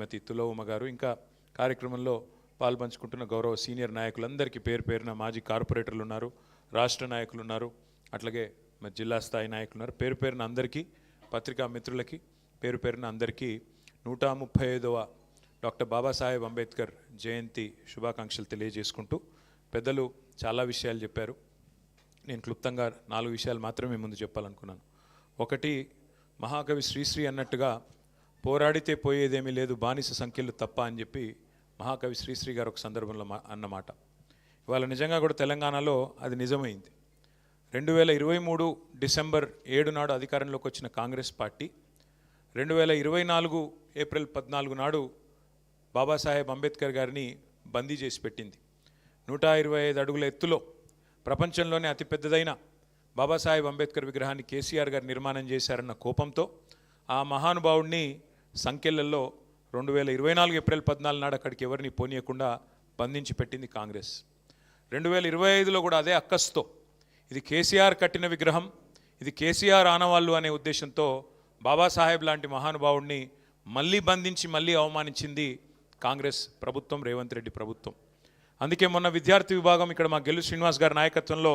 శ్రీమతి తులవమ్మ గారు, ఇంకా కార్యక్రమంలో పాల్పంచుకుంటున్న గౌరవ సీనియర్ నాయకులందరికీ పేరు పేరున మాజీ కార్పొరేటర్లు ఉన్నారు, రాష్ట్ర నాయకులు ఉన్నారు, అట్లాగే జిల్లా స్థాయి నాయకులు ఉన్నారు. పేరు పేరున అందరికీ, పత్రికా మిత్రులకి పేరు పేరున అందరికీ 135వ డాక్టర్ బాబాసాహెబ్ అంబేద్కర్ జయంతి శుభాకాంక్షలు తెలియజేసుకుంటూ, పెద్దలు చాలా విషయాలు చెప్పారు. నేను క్లుప్తంగా 4 విషయాలు మాత్రమే ముందు చెప్పాలనుకున్నాను. ఒకటి, మహాకవి శ్రీశ్రీ అన్నట్టుగా పోరాడితే పోయేదేమీ లేదు బానిస సంఖ్యలు తప్ప అని చెప్పి మహాకవి శ్రీశ్రీ గారు ఒక సందర్భంలో అన్నమాట. ఇవాళ నిజంగా కూడా తెలంగాణలో అది నిజమైంది. 2023 డిసెంబర్ 7 నాడు అధికారంలోకి వచ్చిన కాంగ్రెస్ పార్టీ 2024 ఏప్రిల్ 14 నాడు బాబాసాహెబ్ అంబేద్కర్ గారిని బందీ చేసి పెట్టింది. 125 అడుగుల ఎత్తులో ప్రపంచంలోనే అతిపెద్దదైన బాబాసాహెబ్ అంబేద్కర్ విగ్రహాన్ని కేసీఆర్ గారు నిర్మాణం చేశారన్న కోపంతో ఆ మహానుభావుడిని సంఖ్యలలో 2024 ఏప్రిల్ 14 నాడు అక్కడికి ఎవరిని పోనీయకుండా బంధించి పెట్టింది కాంగ్రెస్. 2025లో కూడా అదే అక్కస్తో ఇది కేసీఆర్ కట్టిన విగ్రహం, ఇది కేసీఆర్ ఆనవాళ్ళు అనే ఉద్దేశంతో బాబాసాహెబ్ లాంటి మహానుభావుడిని మళ్ళీ బంధించి మళ్ళీ అవమానించింది కాంగ్రెస్ ప్రభుత్వం, రేవంత్ రెడ్డి ప్రభుత్వం. అందుకే మొన్న విద్యార్థి విభాగం ఇక్కడ మా గెల్లు శ్రీనివాస్ గారి నాయకత్వంలో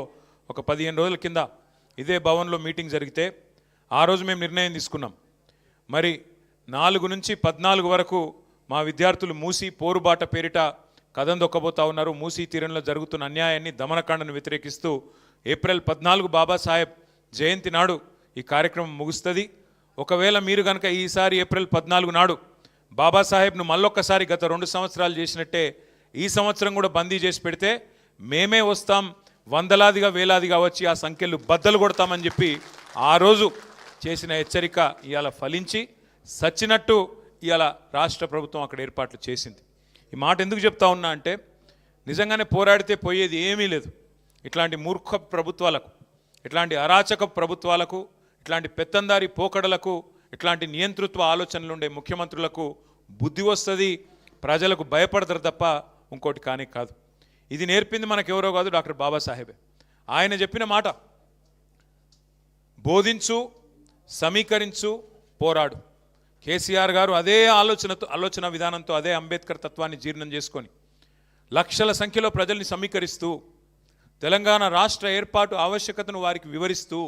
ఒక 15 రోజుల కింద ఇదే భవన్లో మీటింగ్ జరిగితే ఆ రోజు మేము నిర్ణయం తీసుకున్నాం. మరి 4 నుంచి 14 వరకు మా విద్యార్థులు మూసీ పోరుబాట పేరిట కథం దొక్కబోతా ఉన్నారు. మూసీ తీరంలో జరుగుతున్న అన్యాయాన్ని, దమనకాండను వ్యతిరేకిస్తూ ఏప్రిల్ 14 బాబాసాహెబ్ జయంతి నాడు ఈ కార్యక్రమం ముగుస్తుంది. ఒకవేళ మీరు కనుక ఈసారి ఏప్రిల్ 14 నాడు బాబాసాహెబ్ను మళ్ళొక్కసారి గత 2 సంవత్సరాలు చేసినట్టే ఈ సంవత్సరం కూడా బందీ చేసి పెడితే మేమే వస్తాం, వందలాదిగా వేలాదిగా వచ్చి ఆ సంఖ్యలు బద్దలు కొడతామని చెప్పి ఆ రోజు చేసిన హెచ్చరిక ఇవాళ ఫలించి సచ్చినట్టు ఇవాళ రాష్ట్ర ప్రభుత్వం అక్కడ ఏర్పాట్లు చేసింది. ఈ మాట ఎందుకు చెప్తా ఉన్నా అంటే, నిజంగానే పోరాడితే పోయేది ఏమీ లేదు. ఇట్లాంటి మూర్ఖ ప్రభుత్వాలకు, ఇట్లాంటి అరాచక ప్రభుత్వాలకు, ఇట్లాంటి పెత్తందారి పోకడలకు, ఇట్లాంటి నియంతృత్వ ఆలోచనలు ఉండే ముఖ్యమంత్రులకు బుద్ధి వస్తుంది, ప్రజలకు భయపడతారు తప్ప ఇంకోటి కానే కాదు. ఇది నేర్పింది మనకెవరో కాదు, డాక్టర్ బాబాసాహెబే. ఆయన చెప్పిన మాట, బోధించు, సమీకరించు, పోరాడు. కేసీఆర్ గారు అదే ఆలోచన విధానంతో, అదే అంబేద్కర్ తత్వాన్ని జీర్ణం చేసుకొని లక్షల సంఖ్యలో ప్రజల్ని సమీకరిస్తూ తెలంగాణ రాష్ట్ర ఏర్పాటు ఆవశ్యకతను వారికి వివరిస్తూ,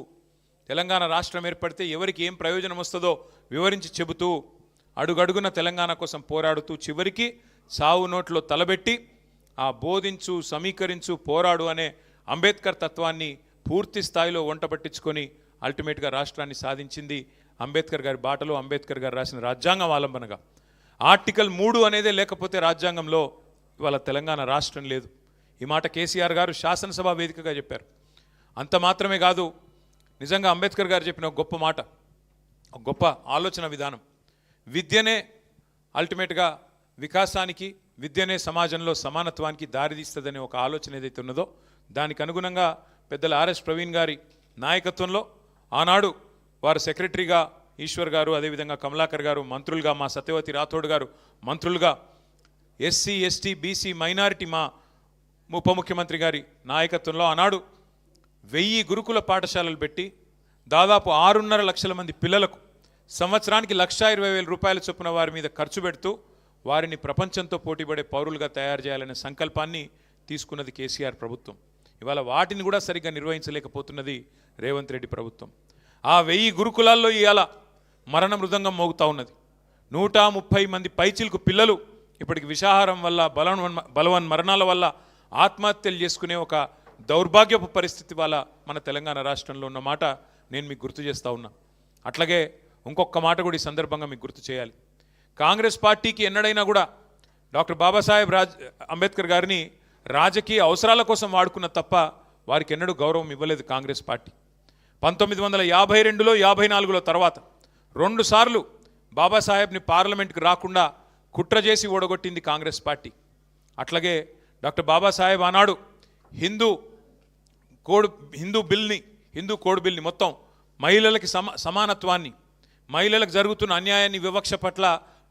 తెలంగాణ రాష్ట్రం ఏర్పడితే ఎవరికి ఏం ప్రయోజనం వస్తుందో వివరించి చెబుతూ, అడుగడుగున తెలంగాణ కోసం పోరాడుతూ చివరికి సావు నోట్లో తలబెట్టి ఆ బోధించు, సమీకరించు, పోరాడు అనే అంబేద్కర్ తత్వాన్ని పూర్తి స్థాయిలో వంట పట్టించుకొని అల్టిమేట్గా రాష్ట్రాన్ని సాధించింది అంబేద్కర్ గారి బాటలో, అంబేద్కర్ గారు రాసిన రాజ్యాంగం ఆలంబనగా. ఆర్టికల్ 3 అనేదే లేకపోతే రాజ్యాంగంలో ఇవాళ తెలంగాణ రాష్ట్రం లేదు. ఈ మాట కేసీఆర్ గారు శాసనసభ వేదికగా చెప్పారు. అంత మాత్రమే కాదు, నిజంగా అంబేద్కర్ గారు చెప్పిన ఒక గొప్ప మాట, ఒక గొప్ప ఆలోచన విధానం, విద్యనే అల్టిమేట్గా వికాసానికి, విద్యనే సమాజంలో సమానత్వానికి దారితీస్తుందనే ఒక ఆలోచన ఏదైతే ఉన్నదో దానికి అనుగుణంగా పెద్దల ఆర్ఎస్ ప్రవీణ్ గారి నాయకత్వంలో ఆనాడు వారు సెక్రటరీగా ఈశ్వర్ గారు, అదేవిధంగా కమలాకర్ గారు మంత్రులుగా, మా సత్యవతి రాథోడ్ గారు మంత్రులుగా, ఎస్సీ ఎస్టీ బీసీ మైనారిటీ మా ఉప ముఖ్యమంత్రి గారి నాయకత్వంలో ఆనాడు 1000 గురుకుల పాఠశాలలు పెట్టి దాదాపు 6.5 లక్షల మంది పిల్లలకు సంవత్సరానికి 1,20,000 రూపాయల చొప్పున వారి మీద ఖర్చు పెడుతూ వారిని ప్రపంచంతో పోటీపడే పౌరులుగా తయారు చేయాలనే సంకల్పాన్ని తీసుకున్నది కేసీఆర్ ప్రభుత్వం. ఇవాళ వాటిని కూడా సరిగ్గా నిర్వహించలేకపోతున్నది రేవంత్ రెడ్డి ప్రభుత్వం. ఆ 1000 గురుకులాల్లో ఇవాళ మరణ మృదంగం మోగుతూ ఉన్నది. 130 మంది పైచిలకు పిల్లలు ఇప్పటికి విషాహారం వల్ల, బలవన్ మరణాల వల్ల ఆత్మహత్యలు చేసుకునే ఒక దౌర్భాగ్యపు పరిస్థితి వల్ల మన తెలంగాణ రాష్ట్రంలో ఉన్న మాట నేను మీకు గుర్తు చేస్తూ ఉన్నా. అట్లాగే ఇంకొక మాట కూడా ఈ సందర్భంగా మీకు గుర్తు చేయాలి. కాంగ్రెస్ పార్టీకి ఎన్నడైనా కూడా డాక్టర్ బాబాసాహెబ్ అంబేద్కర్ గారిని రాజకీయ అవసరాల కోసం వాడుకున్న తప్ప వారికి ఎన్నడూ గౌరవం ఇవ్వలేదు కాంగ్రెస్ పార్టీ. 1952లో 54లో తర్వాత 2 సార్లు బాబాసాహెబ్ని పార్లమెంట్కి రాకుండా కుట్ర చేసి ఓడగొట్టింది కాంగ్రెస్ పార్టీ. అట్లాగే డాక్టర్ బాబాసాహెబ్ ఆనాడు హిందూ కోడ్ బిల్ని మొత్తం మహిళలకి సమానత్వాన్ని, మహిళలకు జరుగుతున్న అన్యాయాన్ని, వివక్ష పట్ల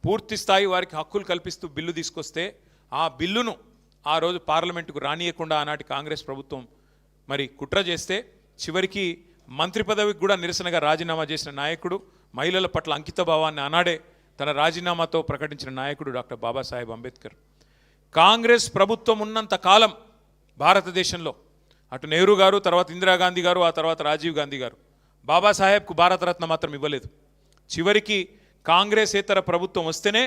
పూర్తి స్థాయి వారికి హక్కులు కల్పిస్తూ బిల్లు తీసుకొస్తే ఆ బిల్లును ఆ రోజు పార్లమెంటుకు రానియకుండా ఆనాటి కాంగ్రెస్ ప్రభుత్వం మరి కుట్ర చేస్తే చివరికి మంత్రి పదవికి కూడా నిరసనగా రాజీనామా చేసిన నాయకుడు, మహిళల పట్ల అంకిత భావాన్ని ఆనాడే తన రాజీనామాతో ప్రకటించిన నాయకుడు డాక్టర్ బాబాసాహెబ్ అంబేద్కర్. కాంగ్రెస్ ప్రభుత్వం ఉన్నంత కాలం భారతదేశంలో అటు నెహ్రూ గారు, తర్వాత ఇందిరాగాంధీ గారు, ఆ తర్వాత రాజీవ్ గాంధీ గారు బాబాసాహెబ్కు భారతరత్న మాత్రం ఇవ్వలేదు. చివరికి కాంగ్రెసేతర ప్రభుత్వం వస్తేనే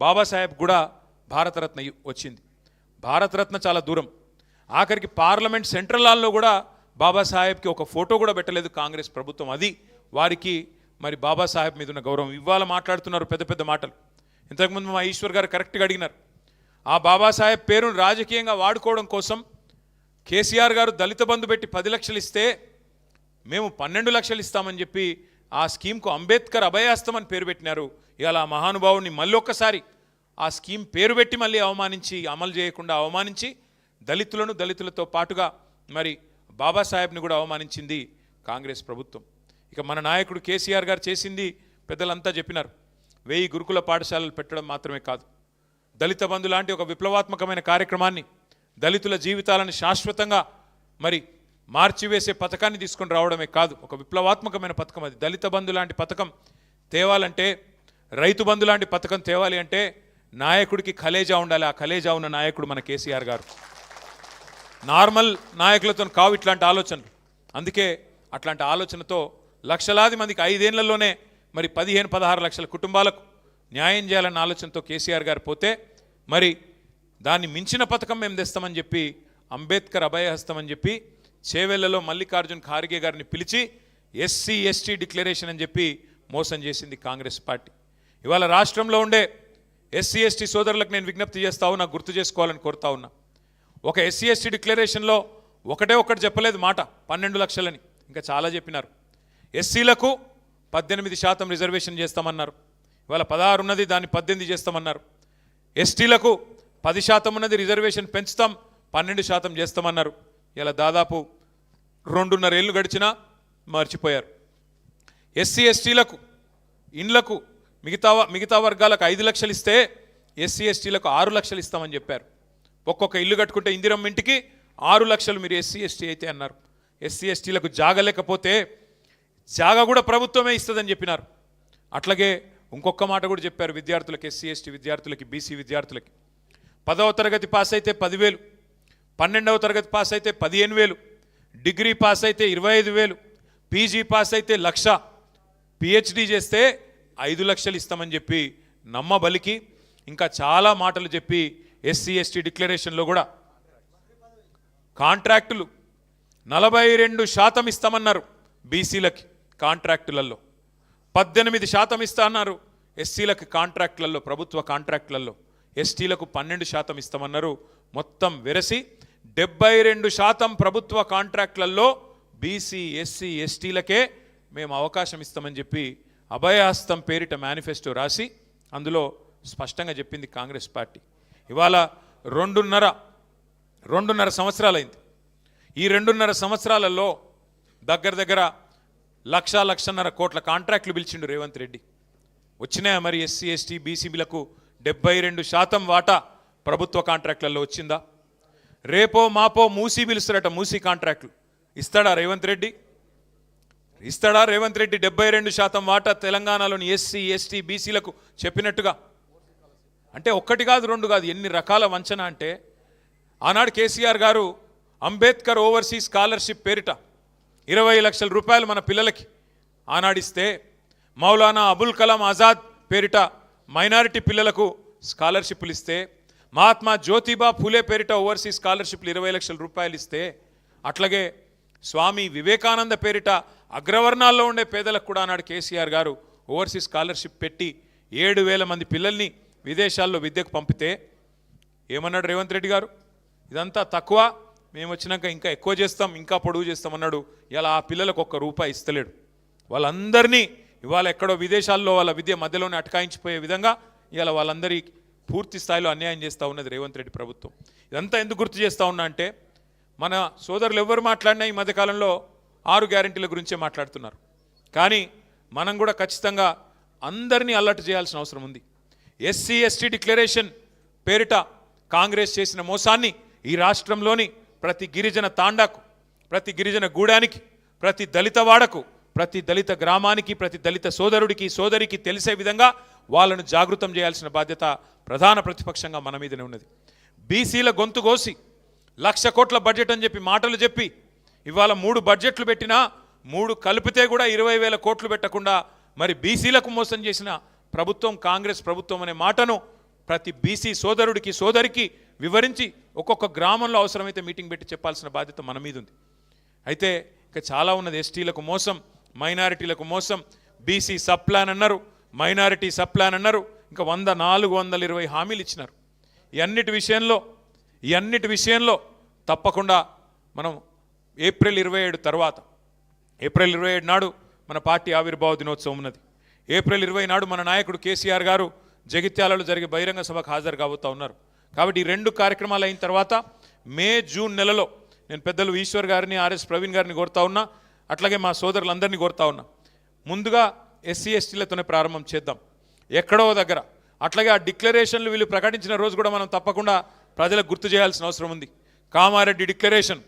బాబాసాహెబ్ కూడా భారతరత్న వచ్చింది. భారతరత్న చాలా దూరం, ఆఖరికి పార్లమెంట్ సెంట్రల్ హాల్లో కూడా బాబాసాహెబ్కి ఒక ఫోటో కూడా పెట్టలేదు కాంగ్రెస్ ప్రభుత్వం. అది వారికి మరి బాబాసాహెబ్ మీద ఉన్న గౌరవం. ఇవాళ మాట్లాడుతున్నారు పెద్ద పెద్ద మాటలు. ఇంతకుముందు మా ఈశ్వర్ గారు కరెక్ట్గా అడిగినారు. ఆ బాబాసాహెబ్ పేరును రాజకీయంగా వాడుకోవడం కోసం కేసీఆర్ గారు దళిత బంధు పెట్టి 10 లక్షలు ఇస్తే మేము 12 లక్షలు ఇస్తామని చెప్పి ఆ స్కీమ్కు అంబేద్కర్ అభయాస్తం అని పేరు పెట్టినారు. ఇలా మహానుభావుని మళ్ళీ ఒక్కసారి ఆ స్కీమ్ పేరు పెట్టి మళ్ళీ అవమానించి, అమలు చేయకుండా అవమానించి దళితులతో పాటుగా మరి బాబాసాహెబ్ని కూడా అవమానించింది కాంగ్రెస్ ప్రభుత్వం. ఇక మన నాయకుడు కేసీఆర్ గారు చేసింది పెద్దలంతా చెప్పినారు. 1000 గురుకుల పాఠశాలలు పెట్టడం మాత్రమే కాదు, దళిత బంధు లాంటి ఒక విప్లవాత్మకమైన కార్యక్రమాన్ని, దళితుల జీవితాలను శాశ్వతంగా మరి మార్చివేసే పథకాన్ని తీసుకొని రావడమే కాదు, ఒక విప్లవాత్మకమైన పథకం అది. దళిత బంధు లాంటి పథకం తేవాలంటే, రైతు బంధు లాంటి పథకం తేవాలి అంటే నాయకుడికి కలేజా ఉండాలి. ఆ కలేజా ఉన్న నాయకుడు మన కేసీఆర్ గారు. నార్మల్ నాయకులతో కావు ఇట్లాంటి ఆలోచనలు. అందుకే అట్లాంటి ఆలోచనతో లక్షలాది మందికి 5 ఏళ్లలోనే మరి 15-16 లక్షల కుటుంబాలకు న్యాయం చేయాలన్న ఆలోచనతో కేసీఆర్ గారు పోతే, మరి దాన్ని మించిన పథకం మేము తెస్తామని చెప్పి అంబేద్కర్ అభయహస్తం అని చెప్పి చేవెళ్లలో మల్లికార్జున్ ఖార్గే గారిని పిలిచి ఎస్సీ ఎస్టీ డిక్లరేషన్ అని చెప్పి మోసం చేసింది కాంగ్రెస్ పార్టీ. ఇవాళ రాష్ట్రంలో ఉండే ఎస్సీ ఎస్టీ సోదరులకు నేను విజ్ఞప్తి చేస్తా ఉన్నా, గుర్తు చేసుకోవాలని కోరుతా ఉన్నా. ఒక ఎస్సీ ఎస్టీ డిక్లరేషన్లో ఒకటి చెప్పలేదు మాట 12 లక్షలని, ఇంకా చాలా చెప్పినారు. ఎస్సీలకు 18% రిజర్వేషన్ చేస్తామన్నారు. ఇవాళ 16 ఉన్నది, దాన్ని 18 చేస్తామన్నారు. ఎస్టీలకు 10% ఉన్నది, రిజర్వేషన్ పెంచుతాం 12% చేస్తామన్నారు. ఇలా దాదాపు 2.5 ఏళ్ళు గడిచినా మర్చిపోయారు. ఎస్సీ ఎస్టీలకు ఇండ్లకు మిగతా వర్గాలకు 5 లక్షలు ఇస్తే ఎస్సీ ఎస్టీలకు 6 లక్షలు ఇస్తామని చెప్పారు. ఒక్కొక్క ఇల్లు కట్టుకుంటే ఇందిరమ్మ ఇంటికి 6 లక్షలు మీరు ఎస్సీ ఎస్టీ అయితే అన్నారు. ఎస్సీ ఎస్టీలకు జాగా లేకపోతే జాగా కూడా ప్రభుత్వమే ఇస్తుందని చెప్పినారు. అట్లాగే ఇంకొక మాట కూడా చెప్పారు విద్యార్థులకు, ఎస్సీ ఎస్టీ విద్యార్థులకి, బీసీ విద్యార్థులకి 10వ తరగతి పాస్ అయితే 10,000, 12వ తరగతి పాస్ అయితే 15,000, డిగ్రీ పాస్ అయితే 25,000, పీజీ పాస్ అయితే 1,00,000, పిహెచ్డి చేస్తే 5 లక్షలు ఇస్తామని చెప్పి నమ్మబలికి ఇంకా చాలా మాటలు చెప్పి ఎస్సీ ఎస్టీ డిక్లరేషన్లో కూడా కాంట్రాక్టులు 42% ఇస్తామన్నారు. బీసీలకి కాంట్రాక్టులలో 18% ఇస్తా అన్నారు. ఎస్సీలకి కాంట్రాక్టులలో, ప్రభుత్వ కాంట్రాక్టులలో, ఎస్టీలకు 12% ఇస్తామన్నారు. మొత్తం వెరసి 72% ప్రభుత్వ కాంట్రాక్టులలో బీసీ ఎస్సీ ఎస్టీలకే మేము అవకాశం ఇస్తామని చెప్పి అభయహస్తం పేరిట మేనిఫెస్టో రాసి అందులో స్పష్టంగా చెప్పింది కాంగ్రెస్ పార్టీ. ఇవాళ 2.5 సంవత్సరాలైంది. ఈ 2.5 సంవత్సరాలలో దగ్గర 1,00,00,000 కోట్ల కాంట్రాక్టులు పిలిచిండు రేవంత్ రెడ్డి. వచ్చినాయా మరి ఎస్సీ ఎస్టీ బీసీబీలకు 72% వాటా ప్రభుత్వ కాంట్రాక్టులలో వచ్చిందా? రేపో మాపో మూసీ పిలుస్తారట, మూసీ కాంట్రాక్టులు ఇస్తాడా రేవంత్ రెడ్డి? ఇస్తాడా రేవంత్ రెడ్డి 72% వాటా తెలంగాణలోని ఎస్సీ ఎస్టీ బీసీలకు చెప్పినట్టుగా? అంటే 1 కాదు 2 కాదు, ఎన్ని రకాల వంచన అంటే ఆనాడు కేసీఆర్ గారు అంబేద్కర్ ఓవర్సీస్ స్కాలర్షిప్ పేరిట 20 లక్షల రూపాయలు మన పిల్లలకి ఆనాడిస్తే, మౌలానా అబుల్ కలాం ఆజాద్ పేరిట మైనారిటీ పిల్లలకు స్కాలర్షిప్లు ఇస్తే, మహాత్మా జ్యోతిబా ఫూలే పేరిట ఓవర్సీస్ స్కాలర్షిప్లు 20 లక్షల రూపాయలు ఇస్తే, అట్లాగే స్వామి వివేకానంద పేరిట అగ్రవర్ణాల్లో ఉండే పేదలకు కూడా ఆనాడు కేసీఆర్ గారు ఓవర్సీస్ స్కాలర్షిప్ పెట్టి 7,000 మంది పిల్లల్ని విదేశాల్లో విద్యకు పంపితే ఏమన్నాడు రేవంత్ రెడ్డి గారు? ఇదంతా తక్కువ, మేము వచ్చినాక ఇంకా ఎక్కువ చేస్తాం, ఇంకా పొడుగు చేస్తామన్నాడు. ఇలా ఆ పిల్లలకు 1 రూపాయి ఇస్తలేడు. వాళ్ళందరినీ ఇవాళ ఎక్కడో విదేశాల్లో వాళ్ళ విద్య మధ్యలోనే అటకాయించిపోయే విధంగా ఇవాళ వాళ్ళందరి పూర్తి స్థాయిలో అన్యాయం చేస్తూ ఉన్నది రేవంత్ రెడ్డి ప్రభుత్వం. ఇదంతా ఎందుకు గుర్తు చేస్తూ ఉన్నా అంటే, మన సోదరులు ఎవరు మాట్లాడినా ఈ మధ్యకాలంలో 6 గ్యారెంటీల గురించే మాట్లాడుతున్నారు. కానీ మనం కూడా ఖచ్చితంగా అందరినీ అలర్ట్ చేయాల్సిన అవసరం ఉంది. ఎస్సీ ఎస్టీ డిక్లరేషన్ పేరిట కాంగ్రెస్ చేసిన మోసాన్ని ఈ రాష్ట్రంలోని ప్రతి గిరిజన తాండాకు, ప్రతి గిరిజన గూడానికి, ప్రతి దళిత వాడకు, ప్రతి దళిత గ్రామానికి ప్రతి దళిత సోదరుడికి సోదరికి తెలిసే విధంగా వాళ్ళను జాగృతం చేయాల్సిన బాధ్యత ప్రధాన ప్రతిపక్షంగా మన మీదనే ఉన్నది. బీసీల గొంతు కోసి 1,00,000 కోట్ల బడ్జెట్ అని చెప్పి మాటలు చెప్పి ఇవాళ 3 బడ్జెట్లు పెట్టినా 3 కలిపితే కూడా 20,000 కోట్లు పెట్టకుండా మరి బీసీలకు మోసం చేసిన ప్రభుత్వం కాంగ్రెస్ ప్రభుత్వం అనే మాటను ప్రతి బీసీ సోదరుడికి సోదరికి వివరించి ఒక్కొక్క గ్రామంలో అవసరమైతే మీటింగ్ పెట్టి చెప్పాల్సిన బాధ్యత మన మీద ఉంది. అయితే ఇక చాలా ఉన్నది. ఎస్టీలకు మోసం, మైనారిటీలకు మోసం, బీసీ సబ్ ప్లాన్ అన్నారు, మైనారిటీ సబ్ ప్లాన్ అన్నారు, ఇంకా 420 హామీలు ఇచ్చినారు. ఈ అన్నిటి విషయంలో తప్పకుండా మనం ఏప్రిల్ 27 తర్వాత ఏప్రిల్ 27 నాడు మన పార్టీ ఆవిర్భావ దినోత్సవం ఉన్నది. ఏప్రిల్ 20 నాడు మన నాయకుడు కేసీఆర్ గారు జగిత్యాలలో జరిగే బహిరంగ సభకు హాజరు కాబోతా ఉన్నారు. కాబట్టి ఈ 2 కార్యక్రమాలు అయిన తర్వాత మే జూన్ నెలలో నేను పెద్దలు ఈశ్వర్ గారిని ఆర్ఎస్ ప్రవీణ్ గారిని కోరుతా ఉన్నా, అట్లాగే మా సోదరులందరినీ కోరుతా ఉన్నా, ముందుగా ఎస్సీ ఎస్టీలతోనే ప్రారంభం చేద్దాం ఎక్కడో దగ్గర. అట్లాగే ఆ డిక్లరేషన్లు వీళ్ళు ప్రకటించిన రోజు కూడా మనం తప్పకుండా ప్రజలకు గుర్తు చేయాల్సిన అవసరం ఉంది. కామారెడ్డి డిక్లరేషన్,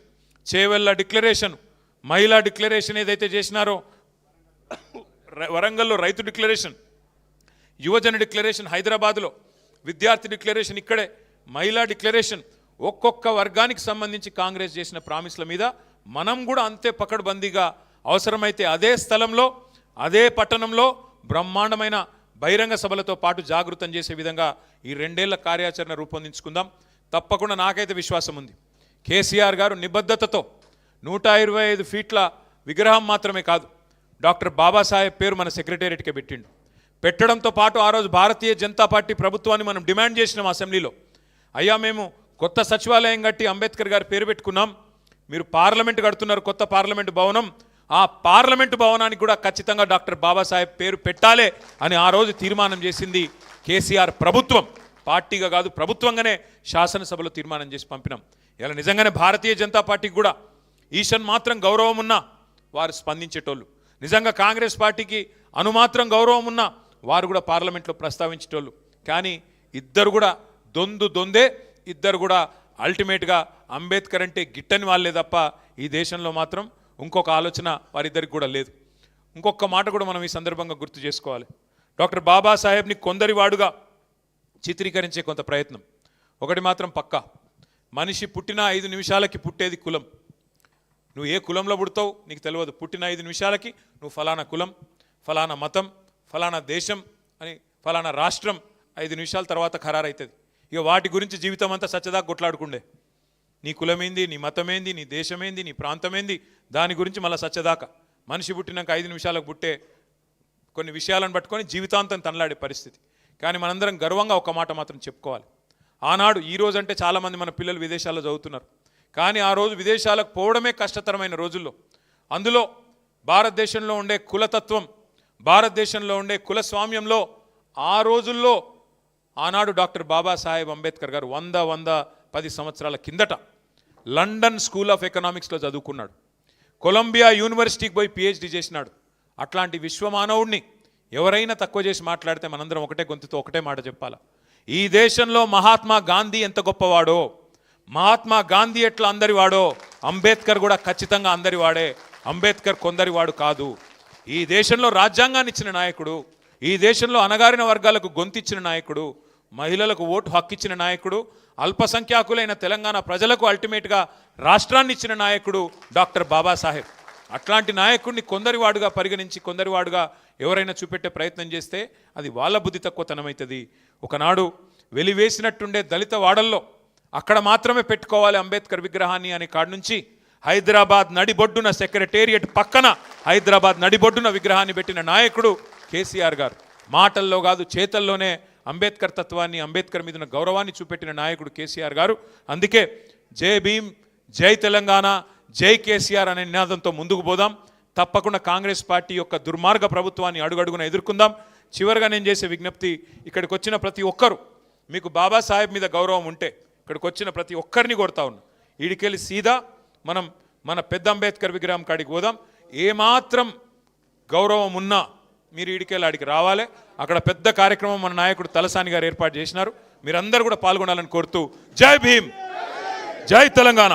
చేవెళ్ళ డిక్లరేషన్, మహిళా డిక్లరేషన్ ఏదైతే చేసినారో, వరంగల్లో రైతు డిక్లరేషన్, యువజన డిక్లరేషన్ హైదరాబాద్లో, విద్యార్థి డిక్లరేషన్ ఇక్కడే, మహిళా డిక్లరేషన్, ఒక్కొక్క వర్గానికి సంబంధించి కాంగ్రెస్ చేసిన ప్రామిస్ల మీద మనం కూడా అంతే పకడ్బందీగా అవసరమైతే అదే స్థలంలో అదే పట్టణంలో బ్రహ్మాండమైన బహిరంగ సభలతో పాటు జాగృతం చేసే విధంగా ఈ 2 ఏళ్ల కార్యాచరణ రూపొందించుకుందాం. తప్పకుండా నాకైతే విశ్వాసం ఉంది. కేసీఆర్ గారు నిబద్ధతతో 125 ఫీట్ల విగ్రహం మాత్రమే కాదు, డాక్టర్ బాబాసాహెబ్ పేరు మన సెక్రటేరియట్కే పెట్టడంతో పాటు ఆ రోజు భారతీయ జనతా పార్టీ ప్రభుత్వాన్ని మనం డిమాండ్ చేసినాం అసెంబ్లీలో. అయ్యా మేము కొత్త సచివాలయం కట్టి అంబేద్కర్ గారి పేరు పెట్టుకున్నాం, మీరు పార్లమెంట్ కడుతున్నారు, కొత్త పార్లమెంటు భవనం, ఆ పార్లమెంటు భవనానికి కూడా ఖచ్చితంగా డాక్టర్ బాబాసాహెబ్ పేరు పెట్టాలి అని ఆ రోజు తీర్మానం చేసింది కేసీఆర్ ప్రభుత్వం. పార్టీగా కాదు, ప్రభుత్వంగానే శాసనసభలో తీర్మానం చేసి పంపినాం. ఇలా నిజంగానే భారతీయ జనతా పార్టీకి కూడా ఈషన్ మాత్రం గౌరవం ఉన్నా వారు స్పందించేటోళ్ళు, నిజంగా కాంగ్రెస్ పార్టీకి అనుమాత్రం గౌరవం ఉన్నా వారు కూడా పార్లమెంట్లో ప్రస్తావించేటోళ్ళు. కానీ ఇద్దరు కూడా దొందే, ఇద్దరు కూడా అల్టిమేట్గా అంబేద్కర్ అంటే గిట్టని వాళ్ళే తప్ప ఈ దేశంలో మాత్రం ఇంకొక ఆలోచన వారిద్దరికి కూడా లేదు. ఇంకొక మాట కూడా మనం ఈ సందర్భంగా గుర్తు చేసుకోవాలి. డాక్టర్ బాబాసాహెబ్ని కొందరివాడుగా చిత్రీకరించే కొంత ప్రయత్నం. ఒకటి మాత్రం పక్కా, మనిషి పుట్టిన 5 నిమిషాలకి పుట్టేది కులం. నువ్వు ఏ కులంలో పుడతావు నీకు తెలియదు. పుట్టిన 5 నిమిషాలకి నువ్వు ఫలానా కులం, ఫలానా మతం, ఫలానా దేశం అని ఫలానా రాష్ట్రం 5 నిమిషాల తర్వాత ఖరారైతుంది. ఇక వాటి గురించి జీవితం అంతా సచ్చదాకా కొట్లాడుకుండే. నీ కులమేంది, నీ మతమేంది, నీ దేశమేంది, నీ ప్రాంతమేంది, దాని గురించి మళ్ళీ సచ్చదాకా. మనిషి పుట్టినాక 5 నిమిషాలకు పుట్టే కొన్ని విషయాలను పట్టుకొని జీవితాంతం తనలాడే పరిస్థితి. కానీ మనందరం గర్వంగా ఒక మాట మాత్రం చెప్పుకోవాలి. ఆనాడు ఈ రోజు అంటే చాలామంది మన పిల్లలు విదేశాల్లో చదువుతున్నారు, కానీ ఆ రోజు విదేశాలకు పోవడమే కష్టతరమైన రోజుల్లో, అందులో భారతదేశంలో ఉండే కులతత్వం, భారతదేశంలో ఉండే కులస్వామ్యంలో ఆ రోజుల్లో ఆనాడు డాక్టర్ బాబాసాహెబ్ అంబేద్కర్ గారు 110 సంవత్సరాల కిందట లండన్ స్కూల్ ఆఫ్ ఎకనామిక్స్లో చదువుకున్నాడు, కొలంబియా యూనివర్సిటీకి పోయి పిహెచ్డి చేసినాడు. అట్లాంటి విశ్వమానవుడిని ఎవరైనా తక్కువ చేసి మాట్లాడితే మనందరం ఒకటే గొంతుతో ఒకటే మాట చెప్పాలా, ఈ దేశంలో మహాత్మా గాంధీ ఎంత గొప్పవాడో, మహాత్మా గాంధీ ఎట్లా అందరివాడో, అంబేద్కర్ కూడా ఖచ్చితంగా అందరివాడే. అంబేద్కర్ కొందరివాడు కాదు. ఈ దేశంలో రాజ్యాంగాన్ని ఇచ్చిన నాయకుడు, ఈ దేశంలో అణగారిన వర్గాలకు గొంతిచ్చిన నాయకుడు, మహిళలకు ఓటు హక్కు ఇచ్చిన నాయకుడు, అల్పసంఖ్యాకులైన తెలంగాణ ప్రజలకు అల్టిమేట్గా రాష్ట్రాన్ని ఇచ్చిన నాయకుడు డాక్టర్ బాబాసాహెబ్. అట్లాంటి నాయకుడిని కొందరివాడుగా పరిగణించి కొందరివాడుగా ఎవరైనా చూపెట్టే ప్రయత్నం చేస్తే అది వాళ్ళ బుద్ధి తక్కువతనమవుతుంది. ఒకనాడు వెలివేసినట్టుండే దళిత వాడల్లో అక్కడ మాత్రమే పెట్టుకోవాలి అంబేద్కర్ విగ్రహాన్ని అనే కాడ నుంచి హైదరాబాద్ నడిబొడ్డున సెక్రటేరియట్ పక్కన హైదరాబాద్ నడిబొడ్డున విగ్రహాన్ని పెట్టిన నాయకుడు కేసీఆర్ గారు. మాటల్లో కాదు చేతల్లోనే అంబేద్కర్ తత్వాన్ని, అంబేద్కర్ మీద గౌరవాన్ని చూపెట్టిన నాయకుడు కేసీఆర్ గారు. అందుకే జై భీమ్, జై తెలంగాణ, జై కేసీఆర్ అనే నినాదంతో ముందుకు పోదాం. తప్పకుండా కాంగ్రెస్ పార్టీ యొక్క దుర్మార్గ ప్రభుత్వాన్ని అడుగడుగున ఎదుర్కొందాం. చివరిగా నేను చేసే విజ్ఞప్తి, ఇక్కడికి వచ్చిన ప్రతి ఒక్కరు, మీకు బాబాసాహెబ్ మీద గౌరవం ఉంటే ఇక్కడికి వచ్చిన ప్రతి ఒక్కరిని కొడతా ఉన్నా, ఈడికెళ్ళి సీదా మనం మన పెద్ద అంబేద్కర్ విగ్రహం కాడికి పోదాం. ఏమాత్రం గౌరవం ఉన్నా మీరు ఈడికెళ్ళి ఆడికి రావాలి. అక్కడ పెద్ద కార్యక్రమం మన నాయకుడు తలసాని గారు ఏర్పాటు చేసినారు. మీరందరూ కూడా పాల్గొనాలని కోరుతూ జై భీమ్, జై తెలంగాణ.